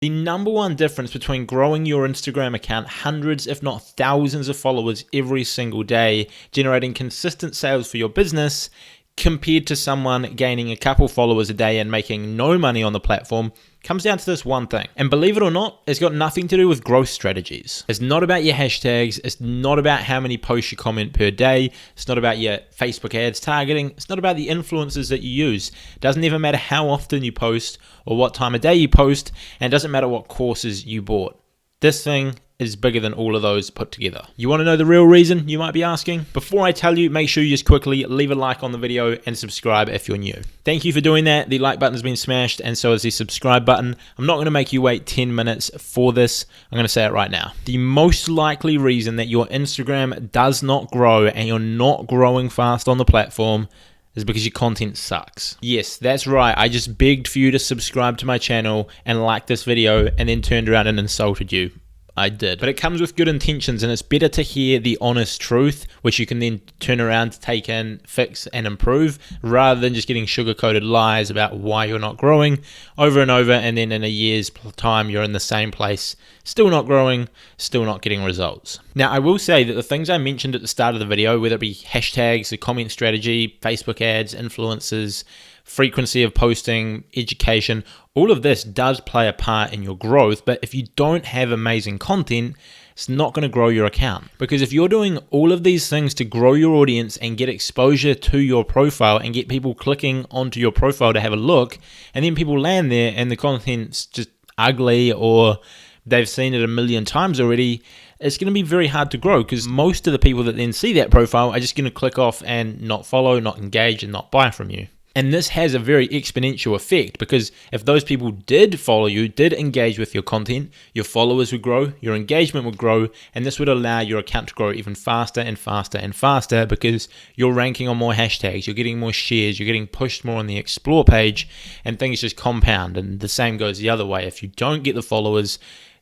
The number one difference between growing your Instagram account hundreds, if not thousands of followers every single day, generating consistent sales for your business, compared to someone gaining a couple followers a day and making no money on the platform, comes down to this one thing. And believe it or not, it's got nothing to do with growth strategies. It's not about your hashtags. It's not about how many posts you comment per day. It's not about your Facebook ads targeting. It's not about the influencers that you use. It doesn't even matter how often you post or what time of day you post, and it doesn't matter what courses you bought. This thing is bigger than all of those put together. You want to know the real reason, you might be asking? Before I tell you, make sure you just quickly leave a like on the video and subscribe if you're new. Thank you for doing that. The like button has been smashed, and so is the subscribe button. I'm not going to make you wait 10 minutes for this. I'm going to say it right now. The most likely reason that your Instagram does not grow and you're not growing fast on the platform is because your content sucks. Yes, that's right. I just begged for you to subscribe to my channel and like this video and then turned around and insulted you. I did. But it comes with good intentions, and it's better to hear the honest truth, which you can then turn around to take in, fix, and improve, rather than just getting sugar-coated lies about why you're not growing over and over, and then in a year's time you're in the same place, still not growing, still not getting results. Now, I will say that the things I mentioned at the start of the video, whether it be hashtags, the comment strategy, Facebook ads, influencers, frequency of posting, education, all of this does play a part in your growth. But if you don't have amazing content, it's not going to grow your account. Because if you're doing all of these things to grow your audience and get exposure to your profile and get people clicking onto your profile to have a look, and then people land there and the content's just ugly or they've seen it a million times already, it's going to be very hard to grow, because most of the people that then see that profile are just going to click off and not follow, not engage, and not buy from you. And this has a very exponential effect, because if those people did follow you, did engage with your content, your followers would grow, your engagement would grow, and this would allow your account to grow even faster and faster and faster, because you're ranking on more hashtags, you're getting more shares, you're getting pushed more on the explore page, and things just compound. And the same goes the other way. If you don't get the followers,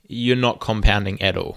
you're not compounding at all.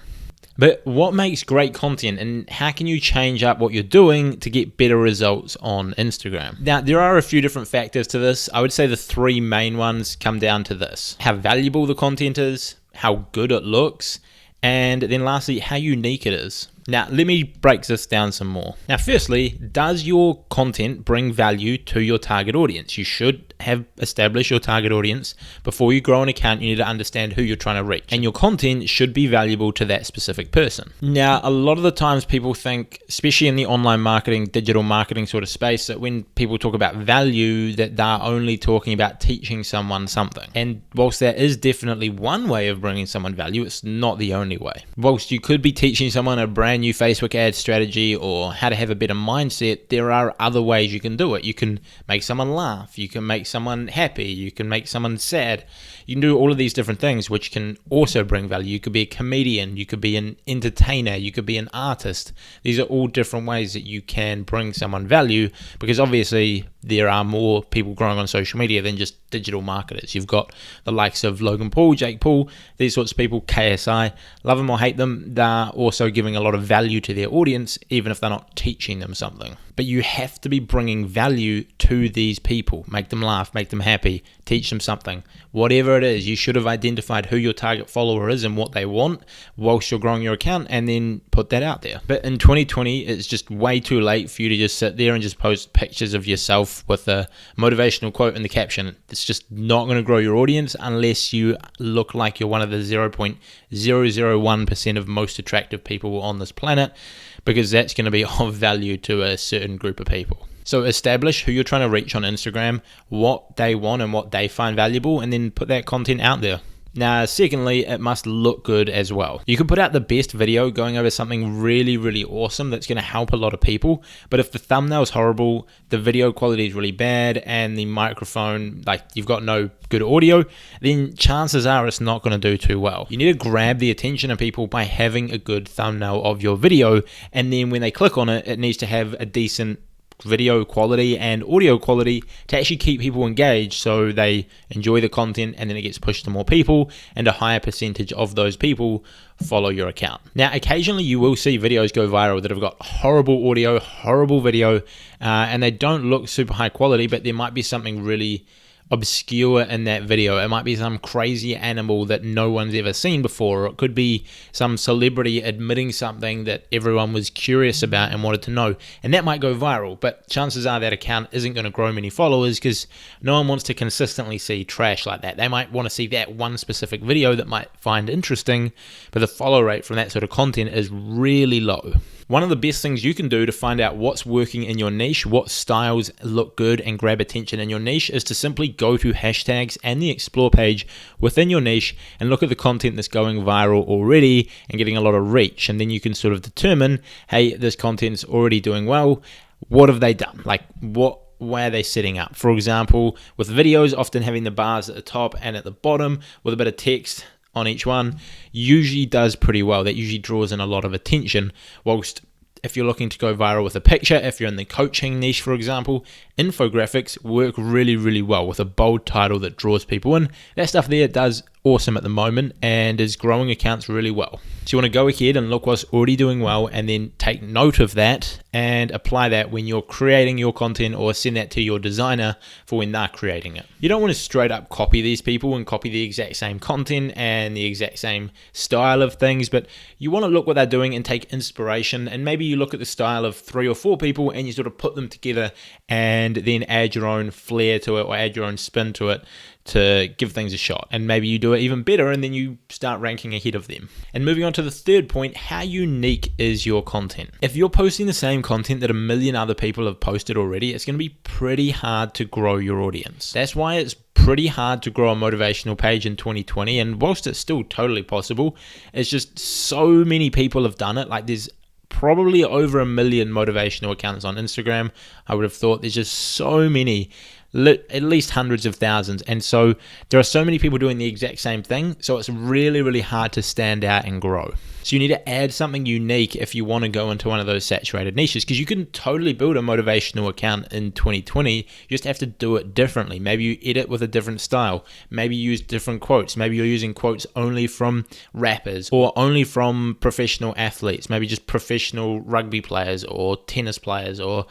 But what makes great content, and how can you change up what you're doing to get better results on Instagram? Now, there are a few different factors to this. I would say the three main ones come down to this: how valuable the content is, how good it looks, and then lastly, how unique it is. Now, let me break this down some more. Now, firstly, does your content bring value to your target audience? You should have established your target audience. Before you grow an account, you need to understand who you're trying to reach, and your content should be valuable to that specific person. Now, a lot of the times people think, especially in the online marketing, digital marketing sort of space, that when people talk about value, that they're only talking about teaching someone something. And whilst that is definitely one way of bringing someone value, it's not the only way. Whilst you could be teaching someone a brand new Facebook ad strategy or how to have a better mindset, there are other ways you can do it. You can make someone laugh, you can make someone happy, you can make someone sad. You can do all of these different things which can also bring value. You could be a comedian, you could be an entertainer, you could be an artist. These are all different ways that you can bring someone value, because obviously there are more people growing on social media than just digital marketers. You've got the likes of Logan Paul, Jake Paul, these sorts of people, KSI, love them or hate them, they're also giving a lot of value to their audience, even if they're not teaching them something. But you have to be bringing value to these people. Make them laugh, make them happy, teach them something. Whatever it is, you should have identified who your target follower is and what they want whilst you're growing your account, and then put that out there. But in 2020, it's just way too late for you to just sit there and just post pictures of yourself with a motivational quote in the caption. It's just not going to grow your audience unless you look like you're one of the 0.001% of most attractive people on this planet, because that's going to be of value to a certain group of people. So establish who you're trying to reach on Instagram, what they want and what they find valuable, and then put that content out there. Now, secondly, it must look good as well. You can put out the best video going over something really, really awesome that's going to help a lot of people, but if the thumbnail is horrible, the video quality is really bad, and the microphone, like you've got no good audio, then chances are it's not going to do too well. You need to grab the attention of people by having a good thumbnail of your video, and then when they click on it, it needs to have a decent video quality and audio quality to actually keep people engaged, so they enjoy the content, and then it gets pushed to more people, and a higher percentage of those people follow your account. Now, occasionally you will see videos go viral that have got horrible audio, horrible video, and they don't look super high quality, but there might be something really obscure in that video. It might be some crazy animal that no one's ever seen before, or it could be some celebrity admitting something that everyone was curious about and wanted to know, and that might go viral. But chances are that account isn't going to grow many followers because no one wants to consistently see trash like that. They might want to see that one specific video that might find interesting, but the follow rate from that sort of content is really low. One of the best things you can do to find out what's working in your niche, what styles look good and grab attention in your niche, is to simply go to hashtags and the explore page within your niche and look at the content that's going viral already and getting a lot of reach. And then you can sort of determine, hey, this content's already doing well. What have they done? Like, what way are they setting up? For example, with videos, often having the bars at the top and at the bottom with a bit of text on each one usually does pretty well. That usually draws in a lot of attention. Whilst if you're looking to go viral with a picture, if you're in the coaching niche, for example, infographics work really, really well with a bold title that draws people in. That stuff there does awesome at the moment and is growing accounts really well. So you want to go ahead and look what's already doing well and then take note of that and apply that when you're creating your content, or send that to your designer for when they're creating it. You don't want to straight up copy these people and copy the exact same content and the exact same style of things, but you want to look what they're doing and take inspiration, and maybe you look at the style of 3 or 4 people and you sort of put them together and then add your own flair to it or add your own spin to it to give things a shot, and maybe you do it even better and then you start ranking ahead of them. And moving on to the third point, how unique is your content? If you're posting the same content that a million other people have posted already, it's going to be pretty hard to grow your audience. That's why it's pretty hard to grow a motivational page in 2020, and whilst it's still totally possible, it's just so many people have done it. Like, there's probably over 1 million motivational accounts on Instagram. I would have thought there's just so many, at least hundreds of thousands, and so there are so many people doing the exact same thing, so it's really, really hard to stand out and grow. So you need to add something unique if you want to go into one of those saturated niches, because you can totally build a motivational account in 2020. You just have to do it differently. Maybe you edit with a different style, maybe you use different quotes, maybe you're using quotes only from rappers or only from professional athletes, maybe just professional rugby players or tennis players or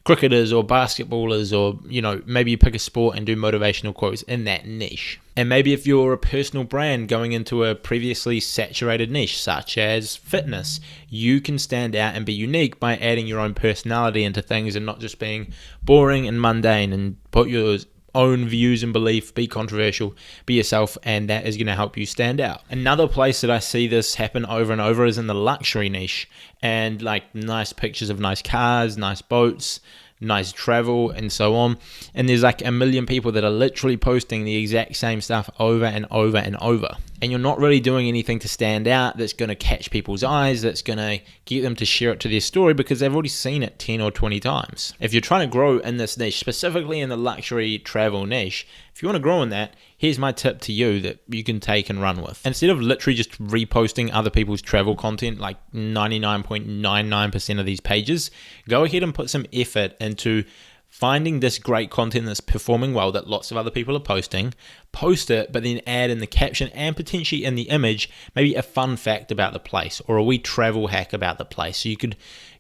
cricketers or basketballers, or maybe you pick a sport and do motivational quotes in that niche. And maybe if you're a personal brand going into a previously saturated niche such as fitness, you can stand out and be unique by adding your own personality into things and not just being boring and mundane, and put your own views and belief, be controversial, be yourself, and that is going to help you stand out. Another place that I see this happen over and over is in the luxury niche, and like nice pictures of nice cars, nice boats, nice travel, and so on. And there's like 1 million people that are literally posting the exact same stuff over and over and over. And you're not really doing anything to stand out that's going to catch people's eyes, that's going to get them to share it to their story, because they've already seen it 10 or 20 times. If you're trying to grow in this niche, specifically in the luxury travel niche, if you want to grow in that, here's my tip to you that you can take and run with. Instead of literally just reposting other people's travel content, like 99.99% of these pages, go ahead and put some effort into finding this great content that's performing well that lots of other people are posting, post it, but then add in the caption and potentially in the image maybe a fun fact about the place or a wee travel hack about the place. So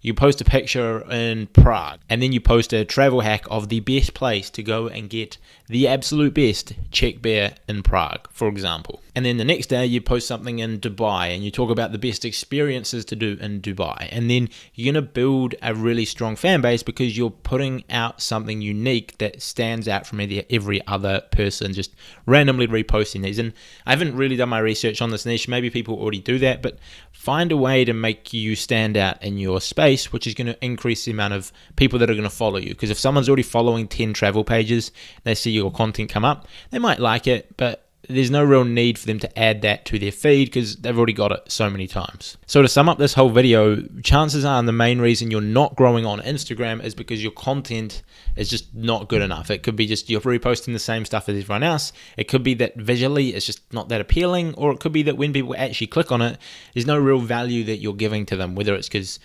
you post a picture in Prague, and then you post a travel hack of the best place to go and get the absolute best Czech beer in Prague, for example. And then the next day you post something in Dubai and you talk about the best experiences to do in Dubai. And then you're going to build a really strong fan base because you're putting out something unique that stands out from every other person just randomly reposting these. And I haven't really done my research on this niche. Maybe people already do that, but find a way to make you stand out in your space, which is going to increase the amount of people that are going to follow you. Because if someone's already following 10 travel pages, they see your content come up, they might like it, but there's no real need for them to add that to their feed because they've already got it so many times. So to sum up this whole video, chances are the main reason you're not growing on Instagram is because your content is just not good enough. It could be just you're reposting the same stuff as everyone else. It could be that visually it's just not that appealing, or it could be that when people actually click on it, there's no real value that you're giving to them, whether it's because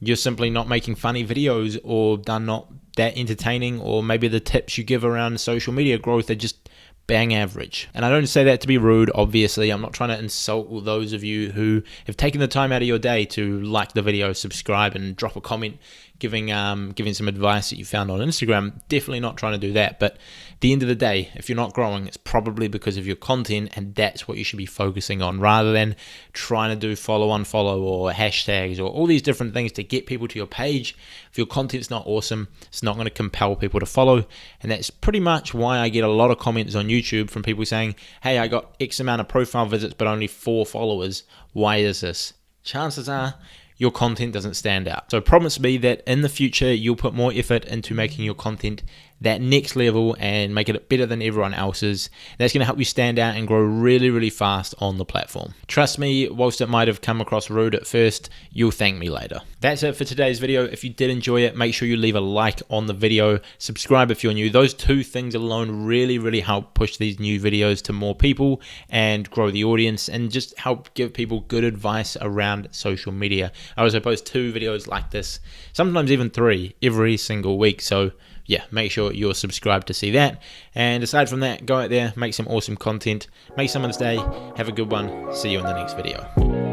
you're simply not making funny videos or they're not that entertaining, or maybe the tips you give around social media growth are just bang average. And I don't say that to be rude, obviously. I'm not trying to insult all those of you who have taken the time out of your day to like the video, subscribe, and drop a comment, giving some advice that you found on Instagram. Definitely not trying to do that. But at the end of the day, if you're not growing, it's probably because of your content, and that's what you should be focusing on, rather than trying to do follow, unfollow, or hashtags, or all these different things to get people to your page. If your content's not awesome, it's not going to compel people to follow. And that's pretty much why I get a lot of comments on YouTube from people saying, hey, I got X amount of profile visits but only 4 followers. Why is this? Chances are your content doesn't stand out. So promise me that in the future you'll put more effort into making your content that next level and make it better than everyone else's. That's going to help you stand out and grow really, really fast on the platform. Trust me, whilst it might have come across rude at first, you'll thank me later. That's it for today's video. If you did enjoy it, make sure you leave a like on the video, subscribe if you're new. Those 2 things alone really, really help push these new videos to more people and grow the audience, and just help give people good advice around social media. I also post 2 videos like this, sometimes even 3 every single week. So yeah, make sure you're subscribed to see that. And aside from that, go out there, make some awesome content, make someone's day. Have a good one. See you in the next video.